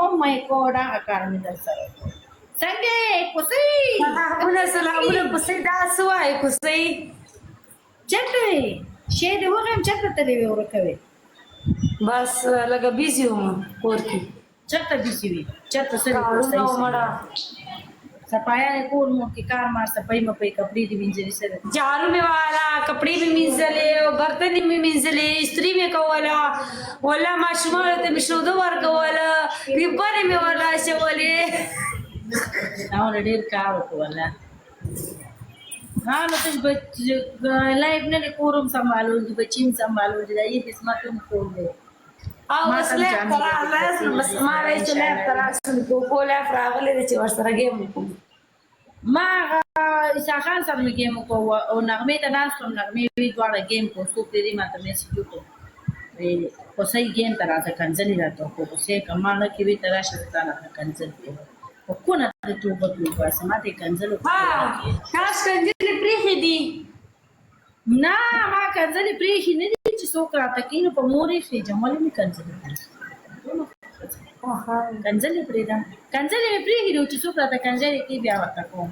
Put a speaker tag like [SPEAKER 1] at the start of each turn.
[SPEAKER 1] Oh my god, هغه کار مې در سره څنګه کوسۍ
[SPEAKER 2] ابونه سلامونه کوسۍ دا سوای کوسۍ
[SPEAKER 1] چېرته وې شی دې وغیم چېرته تللی وې ورکوې
[SPEAKER 2] بس لږه بیزي وم کور کې
[SPEAKER 1] چېرته بیسي وې چېرته څه دې
[SPEAKER 2] کارونه ومړه
[SPEAKER 1] صفایا ہے کور مو کی کار مار صفائی مپئی کپڑے دی وینځلې سره
[SPEAKER 2] جارو میں والا کپڑے بھی مینځلې او برتن بھی مینځلې استری میں کولا ولا ماشومان ته مشودو ور کولا ریبانې مې ولا شولې
[SPEAKER 1] نو ډېر کار وکولا ها نو ته لایف نه کوروم سمالول دي بچیم سمالول دي دای په اسمه کوم کول دي
[SPEAKER 2] او مسله ترا لازم بس ما وایي چې لا ترا سن کولا فراغله چې ورسره گیم کوم
[SPEAKER 1] ما عیسی خان سره مې گیم کوو او نغمه ته ناس کوم نغمه وی دواړه گیم کو څو پیری ماته میسج وکړ وی کوسای گیم تر راځه کنځلې راته کو څه کمال کې وی تر راشه ستانه کنځل او کو نه ته په پلو واسه ماته کنځل
[SPEAKER 2] ها خاص کنځلې پریخي دي
[SPEAKER 1] نه ما کنځلې پریخي نه دي چې څوک راته کینو په مورې خې جمالې مې کنځلې کنځلې پرې ده کنځلې مې پریخي دي چې څوک راته کنځلې کوي بیا ورته کوم